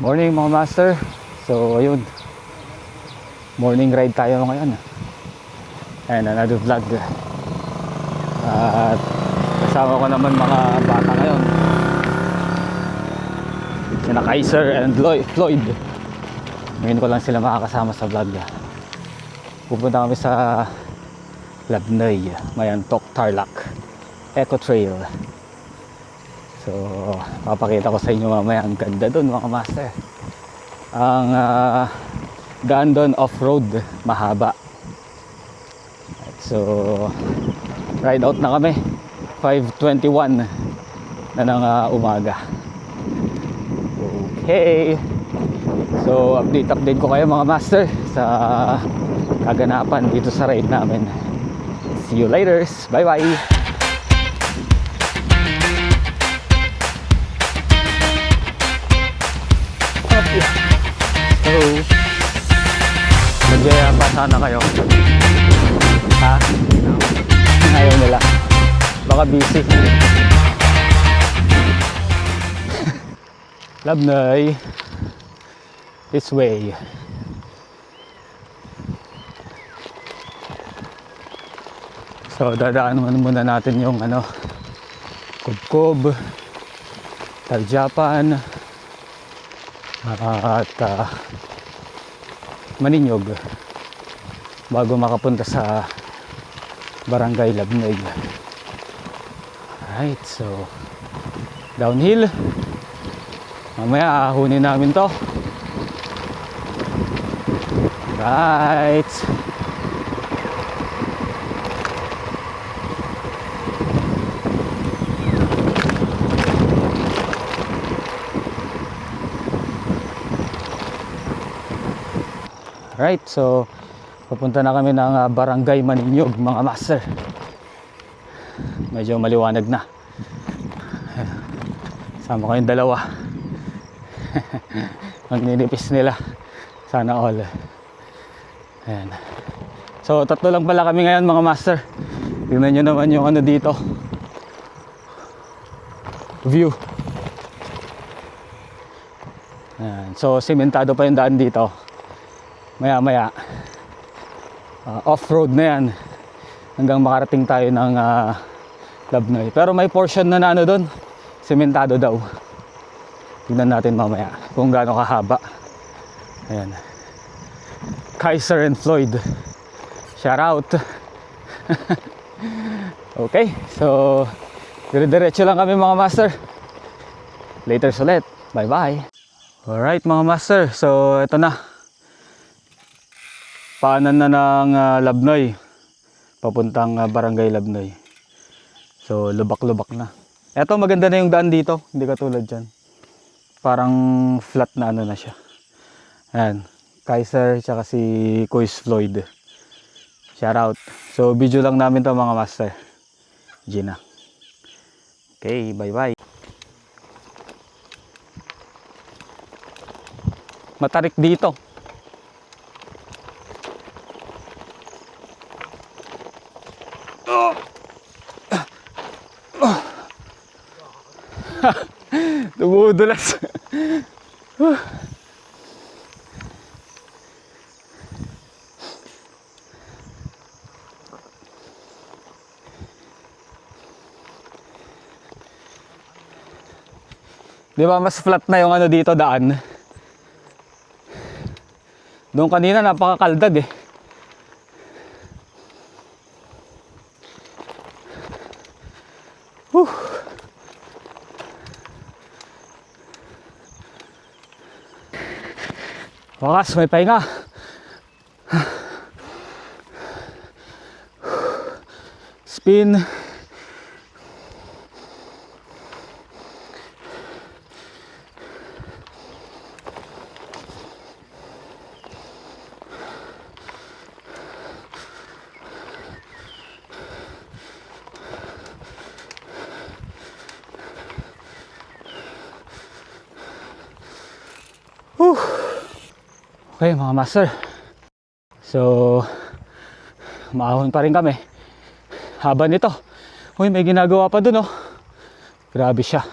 Morning mga master. So ayun, morning ride tayo ngayon. And another vlog. At kasama ko naman mga bata ngayon, sina Kaiser and Floyd. Ngayon ko lang sila makakasama sa vlog. Pupunta kami sa Labnoy, Mayantok, Tarlac Eco Trail. So papakita ko sa inyo mamaya. Ang ganda doon mga master. Ang daan doon off-road, mahaba. So ride out na kami 5:21 na ng umaga. Okay, so update ko kayo mga master sa kaganapan dito sa ride namin. See you later, bye bye. So nagyaya pa sana kayo, ha? Ayaw nila, baka busy. Labnoy, this way. So dadaan muna natin yung Kubkob, Taljapan at Maninyog bago makapunta sa Barangay Labnoy. Alright, so downhill. Mamaya ahunin namin to. Right. Alright, so papunta na kami ng Barangay Maninyog mga master. Medyo maliwanag na. Sama ko yung dalawa. Magninipis nila. Sana all. Ayan. So tatlo lang pala kami ngayon mga master. Tingnan nyo naman yung dito, view. Ayan. So simentado pa yung daan dito. Maya maya off-road na yan hanggang makarating tayo ng Labnoy. Pero may portion na doon, sementado daw. Tingnan natin mamaya kung gaano kahaba. Ayan, Kaiser and Floyd, shout out. Okay, so dire-diretso lang kami mga master. Later ulit, bye bye. Alright mga master, so ito na, paanan na ng Labnoy papuntang Barangay Labnoy. So lubak-lubak na. Eto maganda na yung daan dito, hindi katulad dyan, parang flat na na siya. Ayan, Kaiser tsaka si Kuis Floyd, shout out. So video lang namin to mga master. Gina. Okay, bye bye. Matarik dito. Dumudulas. Di ba mas flat na yung dito daan? Doon kanina napakakaldag eh. Wakas, may pahinga. Spin. Okay mga master, so maahon pa rin kami. Haba nito. Uy, may ginagawa pa dun, oh. Grabe siya.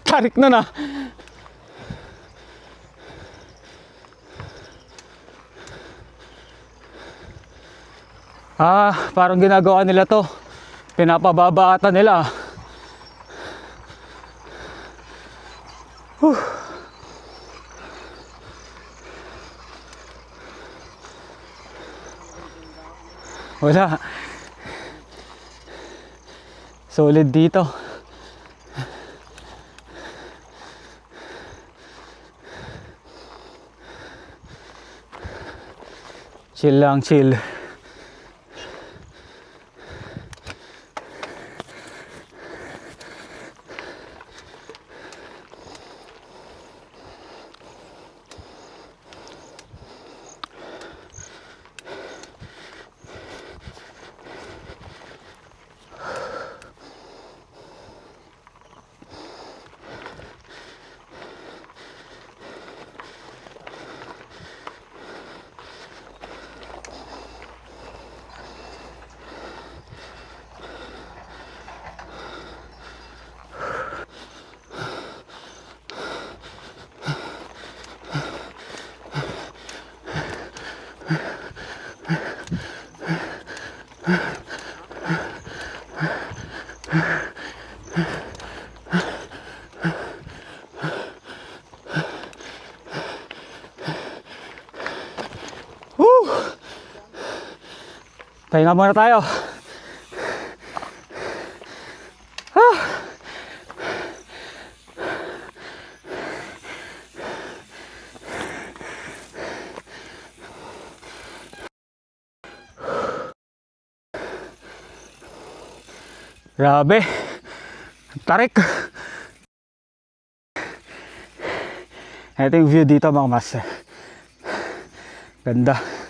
Tarik na na. Parang ginagawa nila to. Pinapababa ata nila. Wala. Solid dito. Chill lang, chill. Pahinga muna tayo. Grabe. Tarik. Ito yung view dito mga master. Ganda.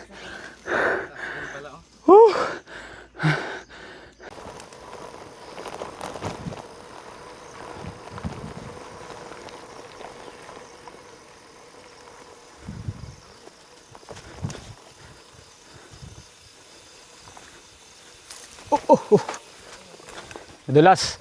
Madulas.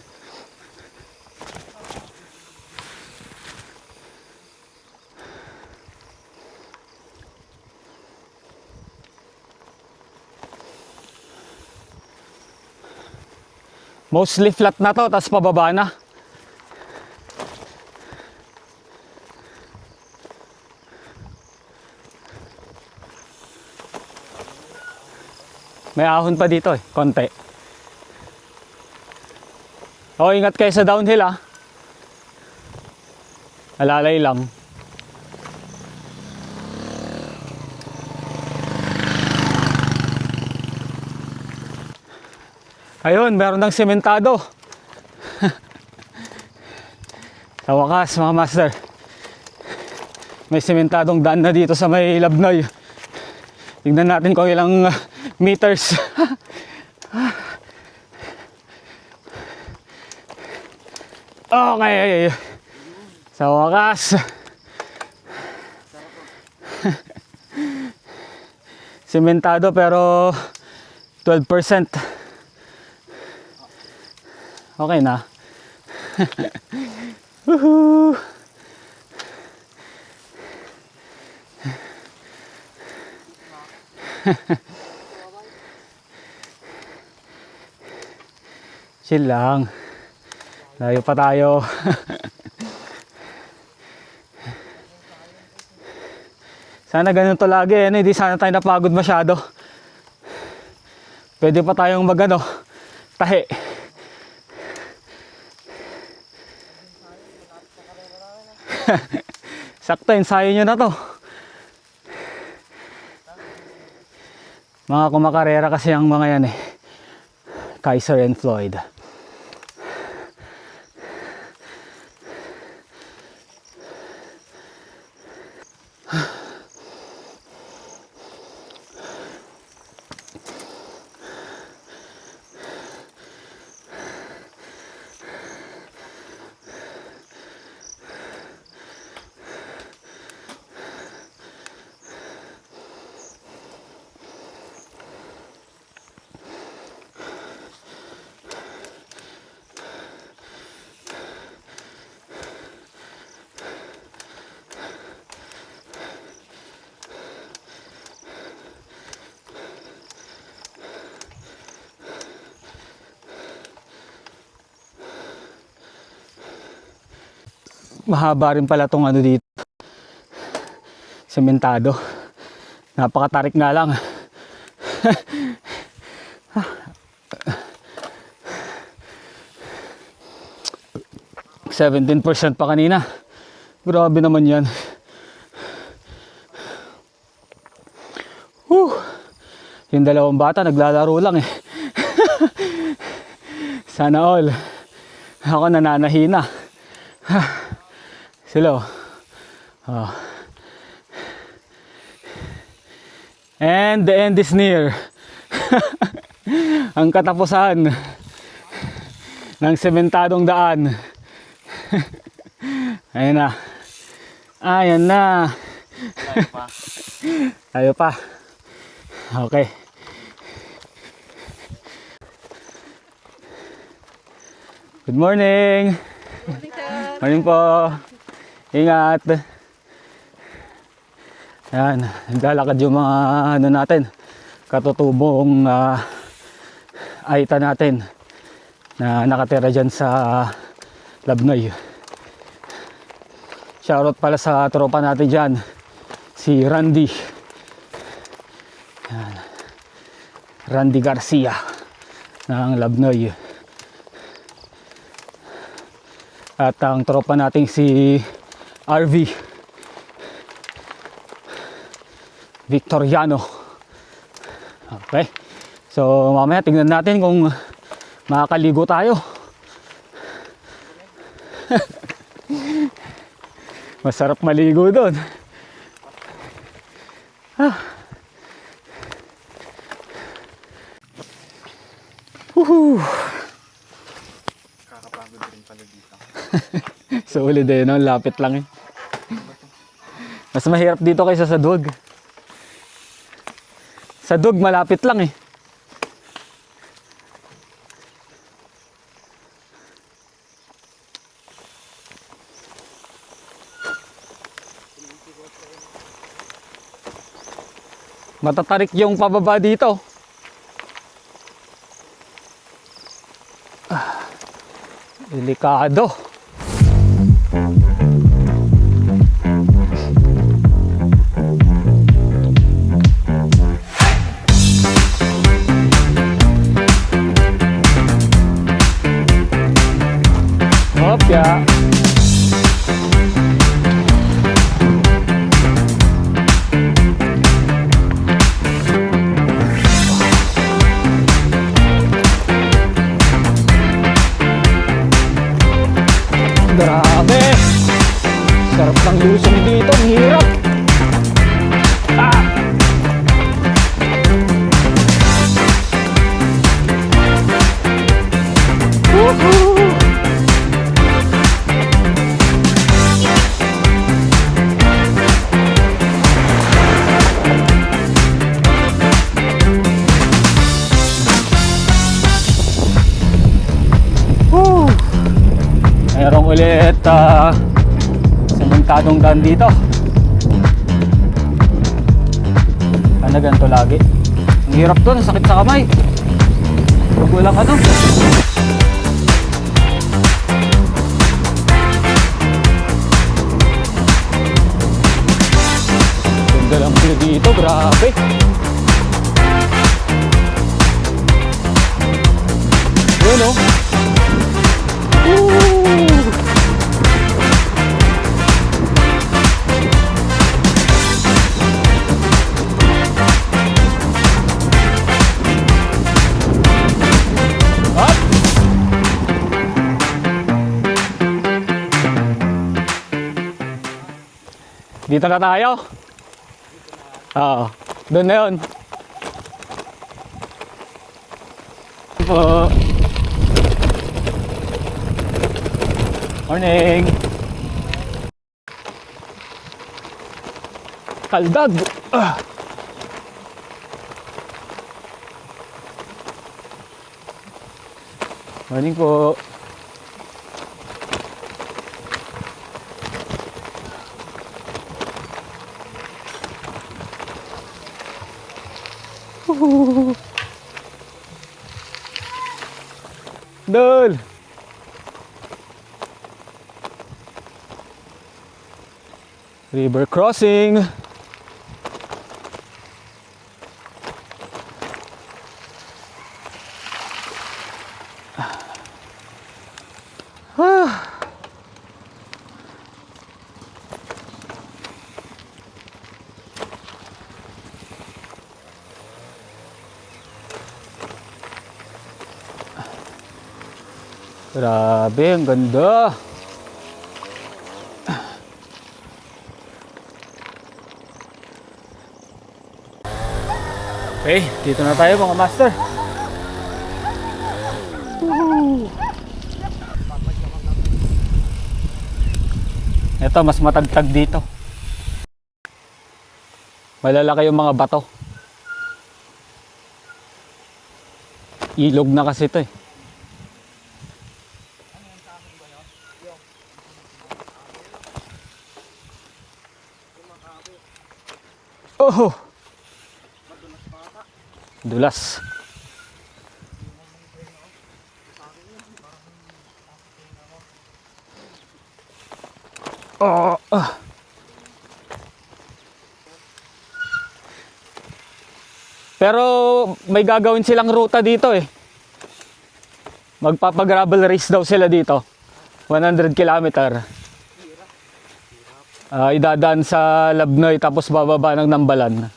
Mostly flat na to, tapos pababa na. May ahon pa dito eh, konti. Oh, ingat kayo sa downhill ah. Alalay lang. Ayun, meron ng sementado. Sa wakas mga master, may sementadong daan na dito sa may Labnoy. Tignan natin kung ilang meters. Okay. Sa wakas. Sementado pero 12%. Okay na. Woohoo! Chill lang. Layo pa tayo. Sana ganun to lagi. Hindi sana tayo napagod masyado. Pwede pa tayong tahi. Sakto, ensayo nyo na to. Mga kumakarera kasi ang mga yan eh. Kaiser and Floyd. Mahaba rin pala tong ano dito. Sementado. Napakatarik nga lang. 17% pa kanina. Grabe naman yan. Yung dalawang bata naglalaro lang eh. Sana all. Ako nananahina. Sila. Oh. And the end is near. Ang katapusan ng sementadong daan. Ayan na. Ayan na. Tayo pa. Tayo pa. Okay. Good morning. Good morning, sir. Morning po. Ingat. Ayan. Naglalakad yung mga ano natin. Katutubong aita natin na nakatira dyan sa Labnoy. Shoutout pala sa tropa natin dyan, si Randy. Yan. Randy Garcia ng Labnoy. At ang tropa nating si RV Victoriano. Okay. So mamaya tingnan natin kung makakaligo tayo. Masarap maligo doon. Kakapagod rin pala dito. Solid eh, no? Lapit lang eh. Mas mahirap dito kaysa sa Dug. Sa Dug malapit lang eh. Matatarik yung pababa dito. Delikado. Hopya. Grabe! Sarap ng lusong dito, ang hirap! Ah! Woohoo! Woo! Mayroong ulit sementadong daan dito. Ano ganito lagi? Ang hirap doon, sakit sa kamay. Huwag walang ano. Ganda lang sila dito, grabe. Yun o. Dito na tayo? Oo. Doon na yun. Po. Morning. Kaldag. Morning po. Dol. River crossing. Ah. Grabe, ang ganda. Okay, dito na tayo mga master. Woohoo! Ito, mas matagtag dito. Malalaki yung mga bato. Ilog na kasi ito eh. Oh! Dulas. Oh, Pero may gagawin silang ruta dito eh. Magpapag-gravel race daw sila dito. 100 kilometer. Idadaan sa Labnoy tapos bababa ng Nambalan.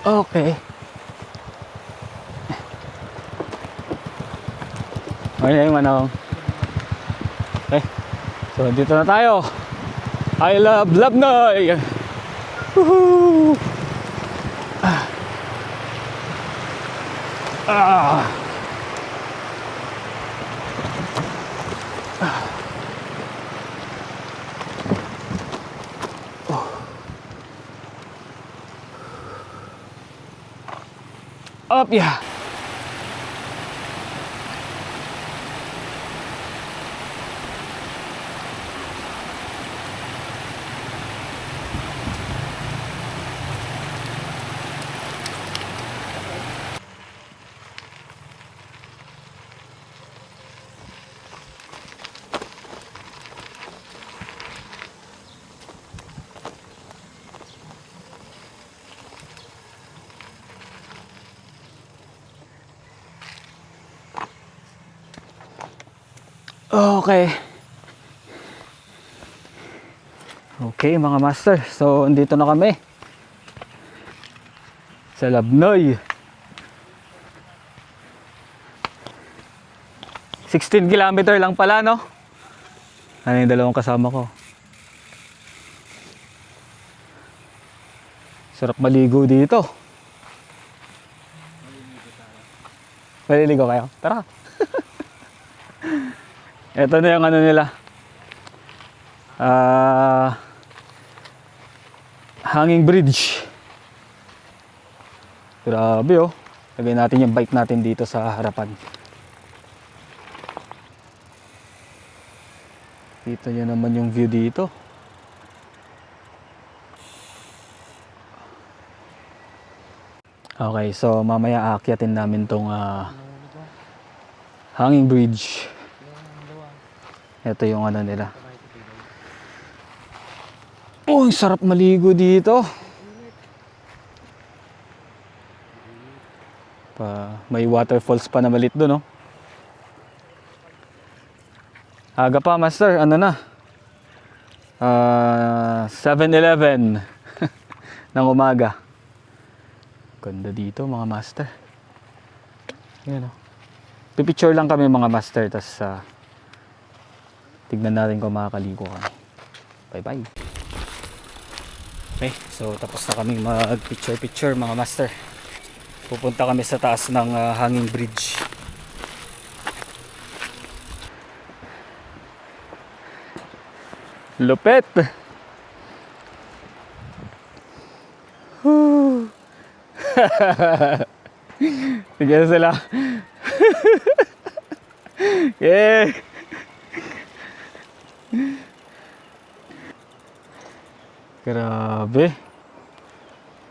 Okay. Okay na yung manong. Okay. So dito na tayo. I love Labnoy. Woohoo! Ah. Up, yeah. Okay. Okay mga master. So andito na kami sa Labnoy. 16 kilometer lang pala, no? Ano yung dalawang kasama ko? Sarap maligo dito. Maliligo kayo? Tara. Ito na yung ano nila. Hanging bridge. Grabe oh. Lagay natin yung bike natin dito sa harapan. Kita nyo naman yung view dito. Okay, so mamaya aakyatin namin tong hanging bridge. Ito yung ano nila. Oh, ang sarap maligo dito. May waterfalls pa na malit doon, no? Aga pa, master. Ano na? 7:11 ng umaga. Ganda dito, mga master. Yan, oh. Pipicture lang kami, mga master. Tapos tignan natin kung makakaligo kami. Bye-bye. Okay, so tapos na kami mag-picture-picture, mga master. Pupunta kami sa taas ng hanging bridge. Lupet! Tignan sila. Yeah! Grabe.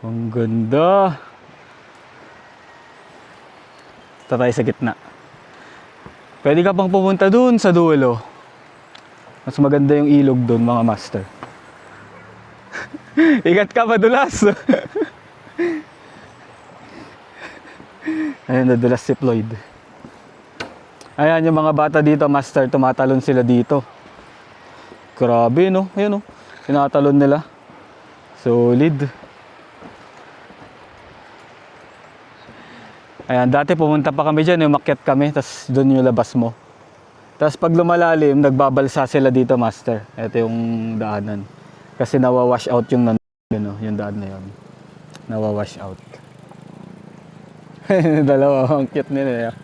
Ang ganda. Ito tayo sa gitna. Pwede ka pang pumunta dun sa dulo. Mas maganda yung ilog dun, mga master. Ingat ka, madulas. Ayun, nadulas si Floyd. Ayan, yung mga bata dito, master, tumatalon sila dito. Grabe, no? Ayun, no? Tinatalon nila. Solid. Ayan, dati pumunta pa kami dyan, yung makyat kami, tapos doon yung labas mo. Tapos pag lumalalim, nagbabalsa sila dito, master. Ito yung daanan. Kasi nawawash out yung yung daan na yun. Nawawash out. Dalawa, ang cute nila.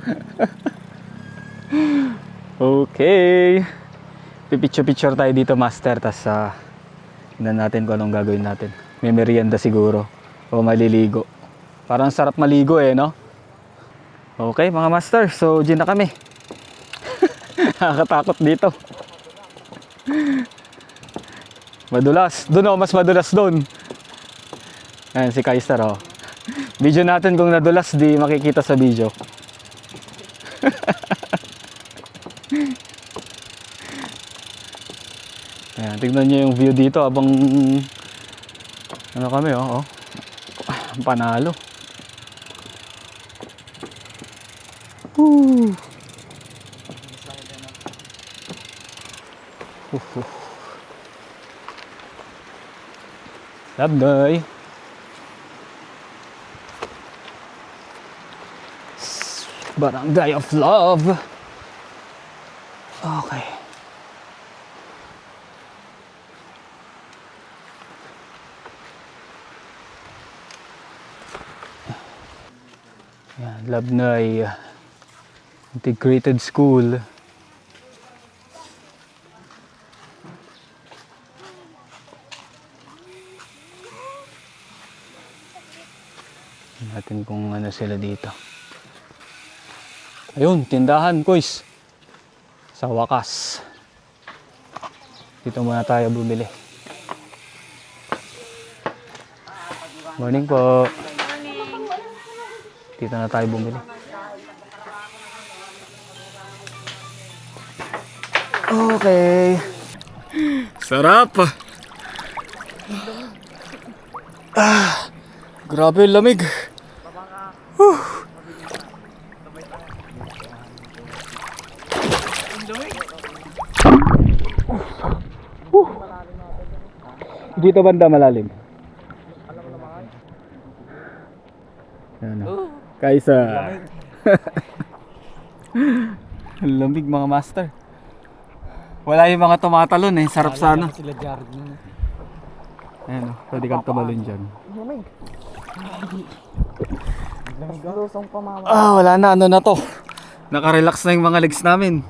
Okay. Pipicture-picture tayo dito, master. Tapos tignan natin kung anong gagawin natin. May merienda siguro. O maliligo. Parang sarap maligo no? Okay, mga master. So, dyan na kami. Nakakatakot dito. Madulas. Doon mas madulas doon. Ayan, si Kaiser Video natin kung nadulas, di makikita sa video. Ayan, tignan nyo yung view dito abang ano kami panalo. Woo. Labnoy. Barangay of Love. Okay. Yan, Labnoy Integrated School. Natin kung ano sila dito. Ayun, tindahan, guys. Sa wakas. Dito muna tayo bumili. Morning po. Dito na tayo bumili. Okay. Sarap. Grabe yung lamig. Dito banda malalim. Ano? Kaisa. Lamig mga master. Wala yung mga tumatalon sarap sana. Sila Jared nun. Ayan pwede kang tumalon dyan. Wala na, ano na to. Naka-relax na yung mga legs namin.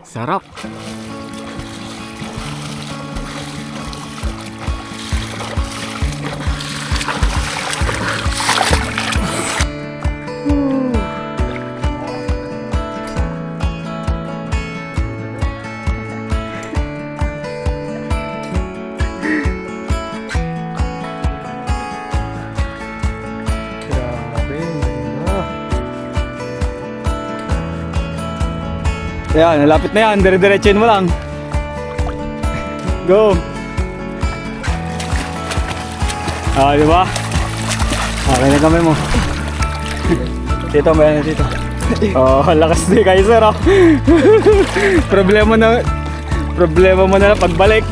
Sarap. Ayan, nalapit na yan. Dire-diretsin mo lang. Go! Di ba? Okay na kami mo. Dito, may ano dito. Lakas ni Kaiser Problema mo na pagbalik.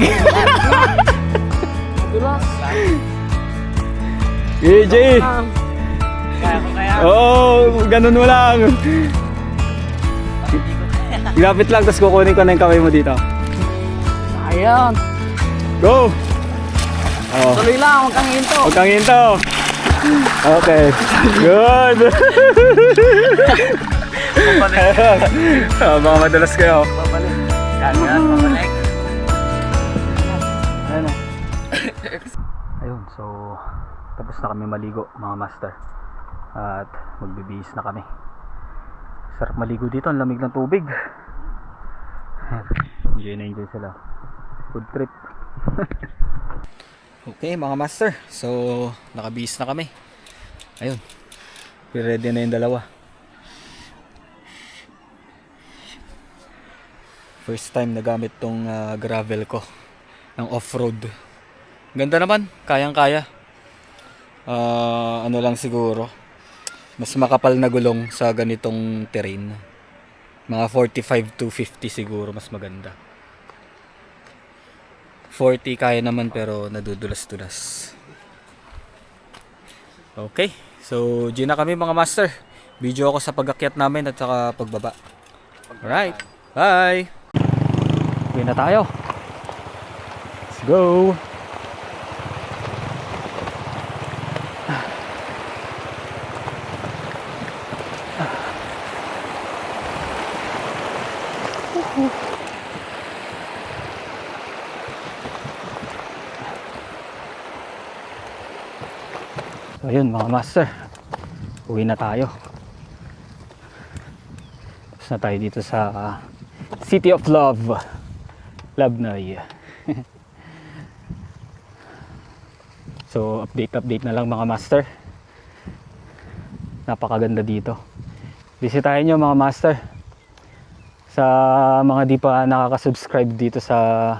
EJ! Kaya ko kaya. Ganun mo lang. Lapit lang, tapos kukunin ko na yung kamay mo dito. Ayan. Go! Tuloy lang, huwag kang hinto. Huwag kang hinto. Okay. Good. Baka madalas kayo. Babalik. Yan, babalik. Ayun, so tapos na kami maligo mga master. At magbibihis na kami. Sarap maligo dito, ang lamig ng tubig. Enjoy na enjoy sila. Food trip. Okay mga master, so nakabihis na kami. Ayun, ready na yung dalawa. First time na gamit tong gravel ko ng off-road. Ganda naman, kayang-kaya. Ano lang siguro, mas makapal na gulong sa ganitong terrain. Mga 45 to 50 siguro mas maganda. 40 kaya naman pero nadudulas-dulas. Okay, so G na kami mga master. Video ako sa pag-akyat namin at saka pagbaba. Alright, bye! Uwi na tayo. Let's go! So yun mga master, uwi na tayo. Tapos na tayo dito sa City of Love, Labnoy. So update na lang mga master. Napakaganda dito. Bisitahin nyo mga master. Sa mga di pa nakaka-subscribe dito sa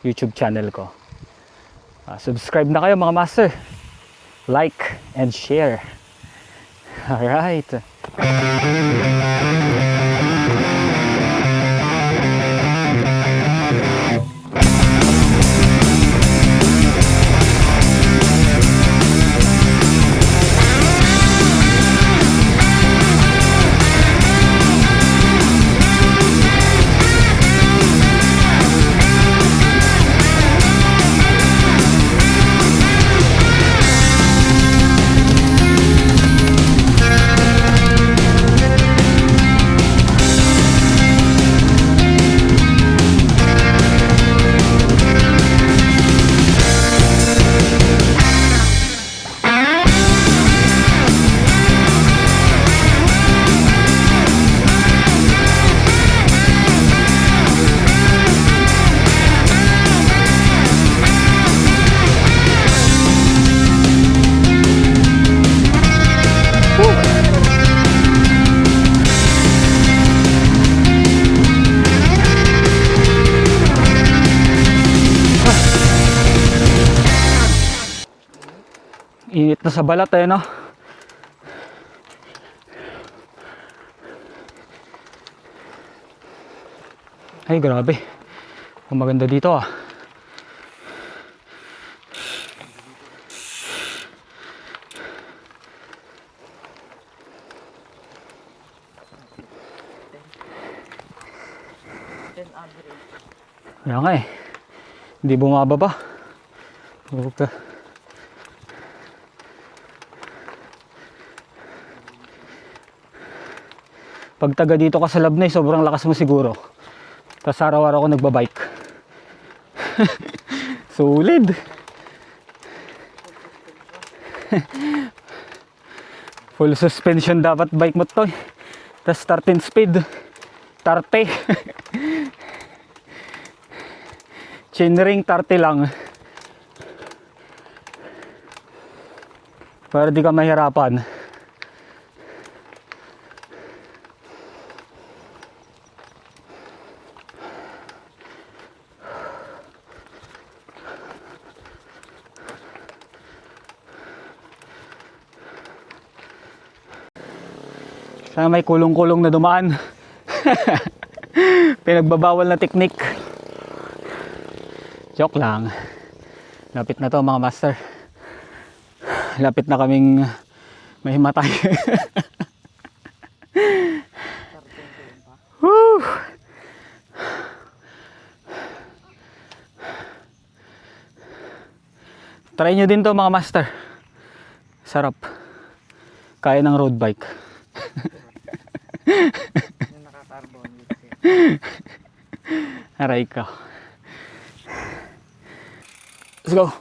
YouTube channel ko, subscribe na kayo mga master. Like and share. Alright. Init na sa balat eh, no? Ay, grabe. Ang maganda dito ah. Kaya nga eh. Hindi bumababa. Okay. Pag taga dito ka sa Labnoy, sobrang lakas mo siguro. Tapos araw-araw ako nagbabike. Solid. Full suspension dapat bike mo to. Tapos 13 speed. 30. Chainring 30 lang. Para di ka mahirapan. Sana may kulong-kulong na dumaan. Pinagbabawal na technique. Joke lang. Lapit na to mga master. Lapit na kaming mahimatay. Woo! Try nyo din to mga master. Sarap. Kaya ng road bike. Aray ka. Let's go.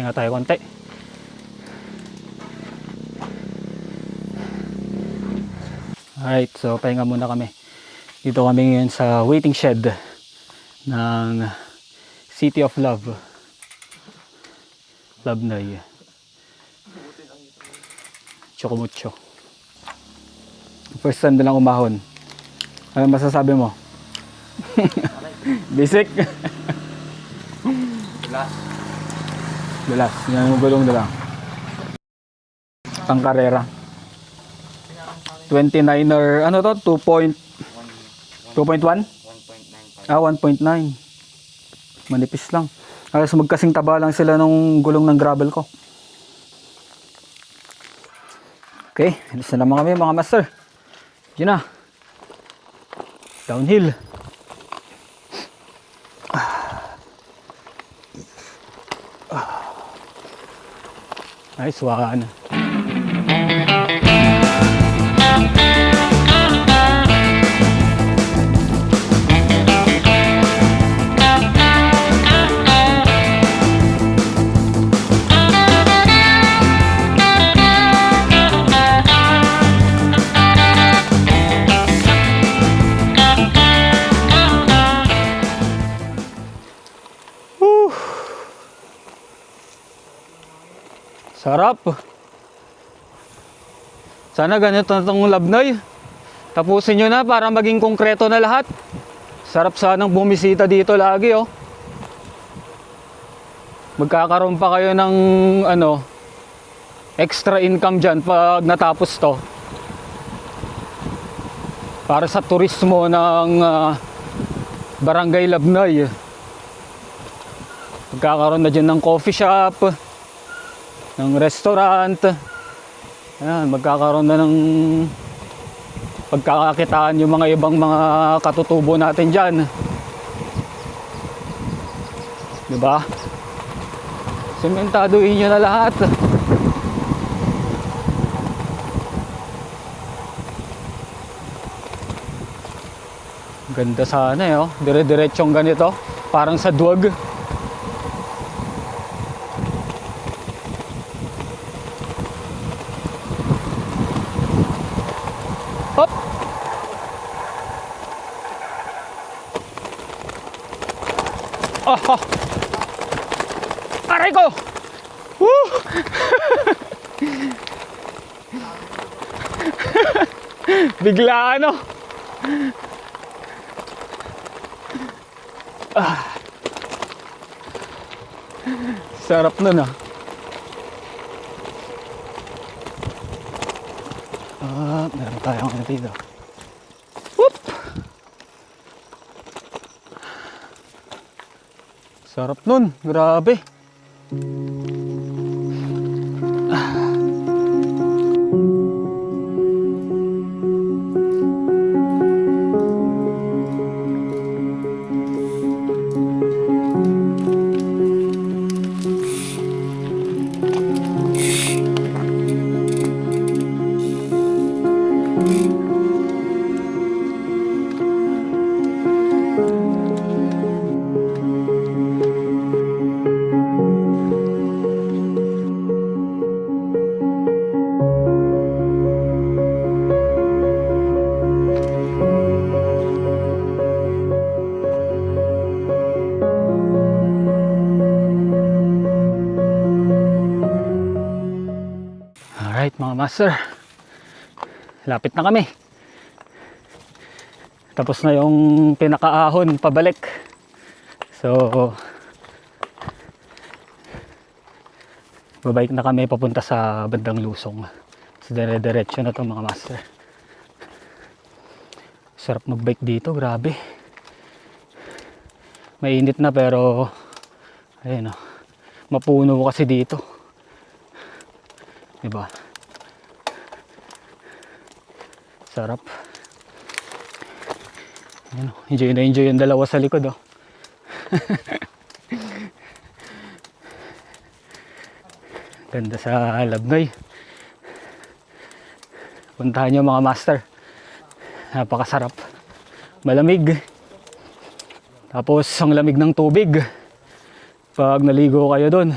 Pahinga tayo konti. Alright, so pahinga muna kami. Dito kami ngayon sa waiting shed ng City of Love, Labnoy. Chocomucho. First time na lang umahon. Ano masasabi mo? Basic? Dulas. Yan yung gulong na lang. Pang karera. 29er, ano to? 2.1? 1.9. Manipis lang. Halos magkasing taba lang sila nung gulong ng gravel ko. Okay, alis na naman kami mga master. Diyan na. Downhill. Nice one. Sarap. Sana ganito na itong Labnoy. Tapusin nyo na para maging konkreto na lahat. Sarap sanang bumisita dito lagi, oh. Magkakaroon pa kayo ng extra income dyan pag natapos to. Para sa turismo ng Barangay Labnoy. Magkakaroon na dyan ng coffee shop, ng restaurant. Ayan, magkakaroon na ng pagkakakitaan yung mga ibang mga katutubo natin dyan. Diba? Sementaduhin nyo na lahat. Ganda sana eh, oh. Dire-diretsong ganito. Parang sa duwag. Hop! Oh! Aray ko! Woo! Bigla ano? Sarap nun ah. Meron tayong ano dito. Whoop! Sarap nun, grabe. Alright mga master, lapit na kami. Tapos na yung pinakaahon pabalik. So babalik na kami papunta sa bandang Lusong. So dire-diretso na to mga master. Sarap mag-bike dito, grabe. Mainit na pero ayun, mapuno kasi dito. Diba? Sarap. Ayun, enjoy na enjoy yung dalawa sa likod, oh. Ganda sa Labnoy. Puntahan nyo mga master. Napakasarap. Malamig. Tapos ang lamig ng tubig. Pag naligo kayo doon,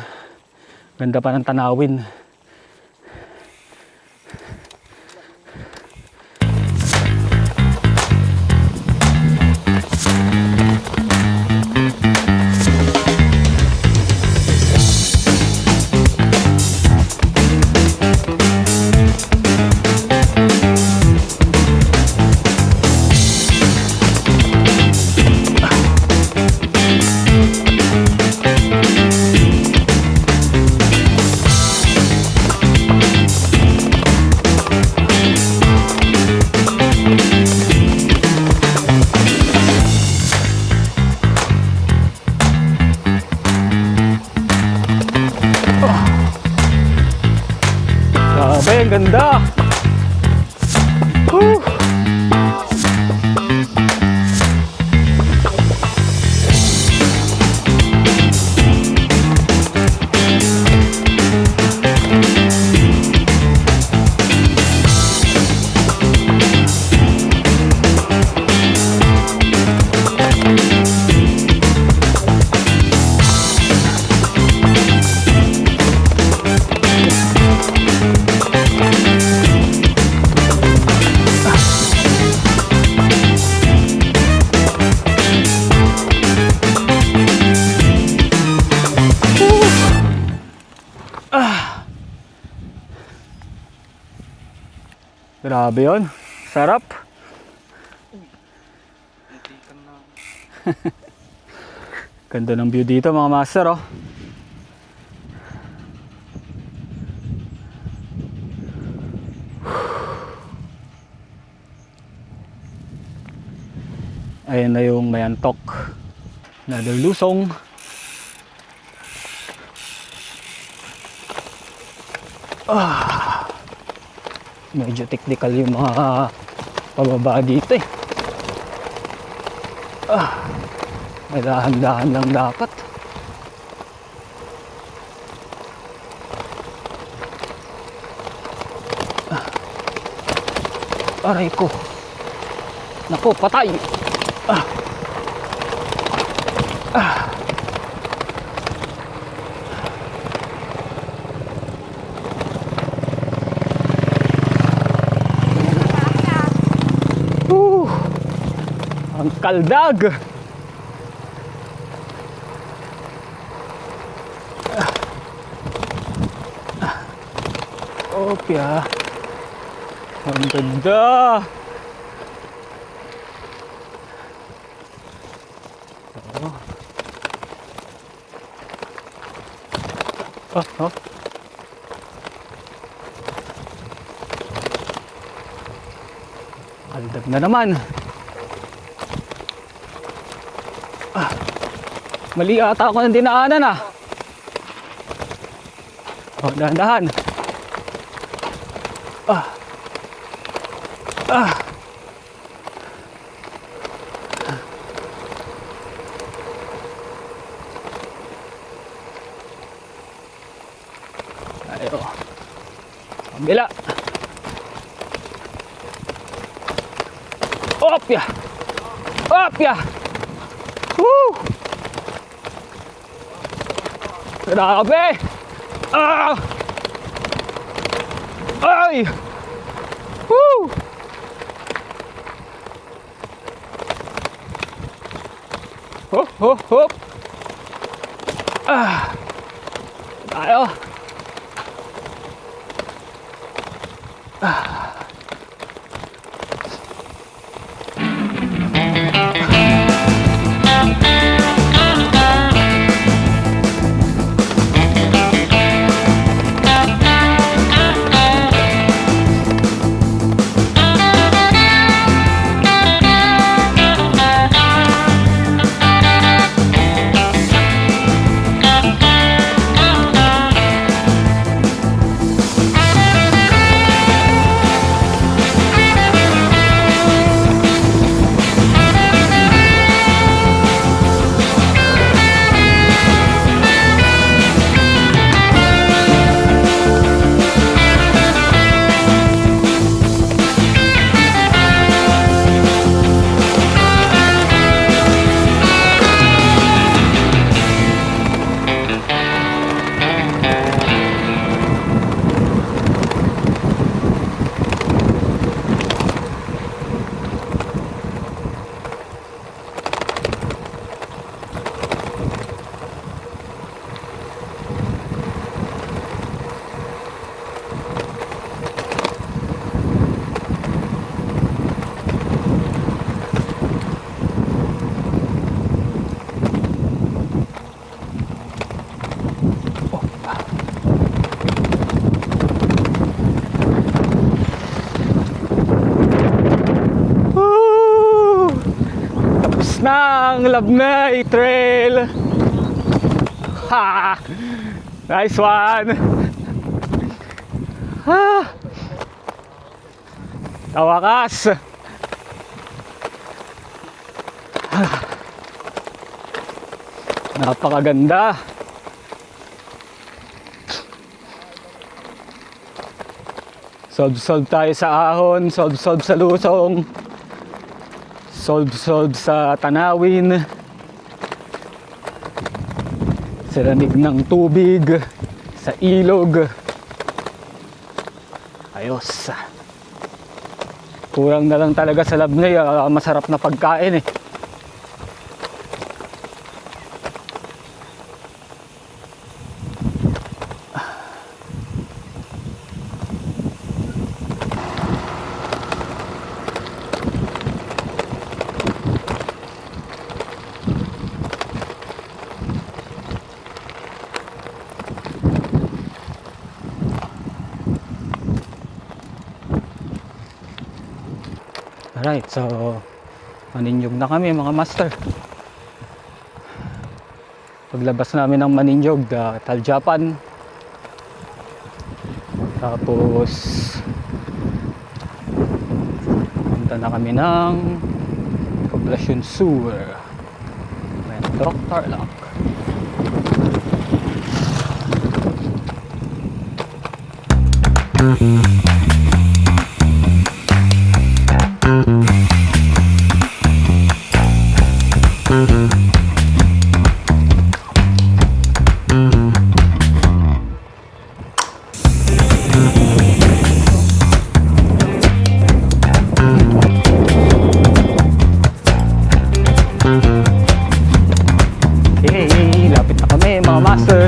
Ganda pa ng tanawin. Grabe, ang ganda! Woo! Grabe yun. Sarap. Ganda ng view dito mga master, oh. Ayan na yung Mayantok. Another lusong. Medyo technical yung mga pababa dito eh. May dahan-dahan lang dapat. Aray ko. Naku, patay. Ang kaldag. Opya. Ang ganda. Oh. Kaldag na naman. Mali ata ako ng dinaanan ah. Oh, dahan-dahan. Ayo. Kabila. Opya. Opya. Woo! Grabe! Ay! Woo! Hop, hop, hop! Tayo! ng Labnay Trail. Ha! Nice one. Ha! Tawakas. Napakaganda. Solve tayo sa ahon, solve sa lusong, solve sa tanawin, sa lamig ng tubig, sa ilog. Ayos. Kurang na lang talaga sa Labnay, masarap na pagkain eh. Alright, so Maninyog na kami mga master. Paglabas namin ng Maninyog, Taljapan. Tapos punta na kami ng Poblacion Sur. Metro Tarlac. Hey, lapit na kami mga master.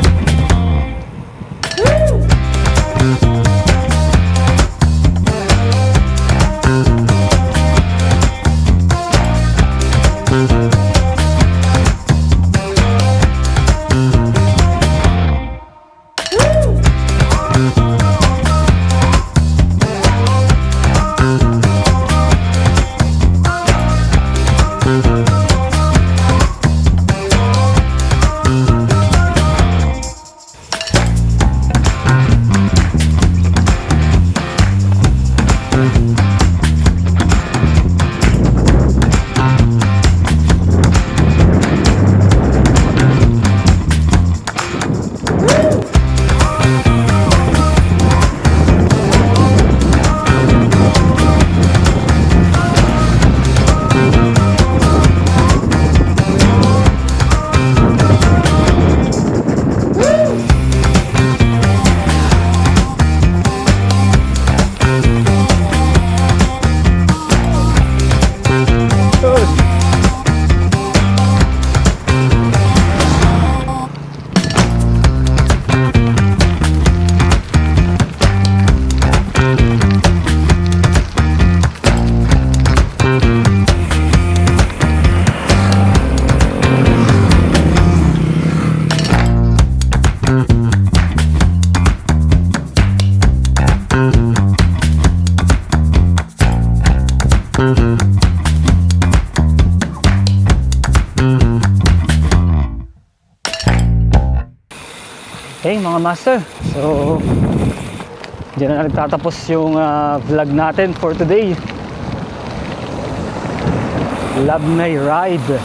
Okay mga master, so diyan na nagtatapos yung vlog natin for today. Labnay Ride.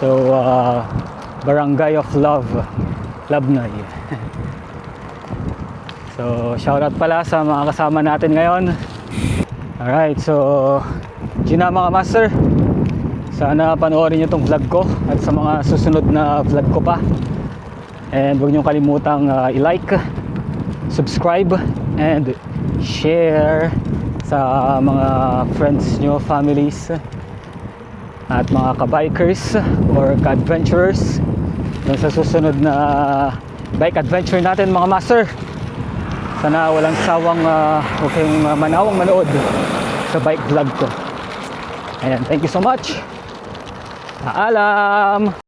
So Barangay of Love, Labnay. So shoutout pala sa mga kasama natin ngayon. Alright, so yun na mga master. Sana panoorin nyo tong vlog ko at sa mga susunod na vlog ko pa. And huwag niyong kalimutang i-like, subscribe, and share sa mga friends nyo, families, at mga ka-bikers or ka-adventurers sa susunod na bike adventure natin mga master. Sana walang sawang huwag kayong manawang manood sa bike vlog ko. And thank you so much. Paalam!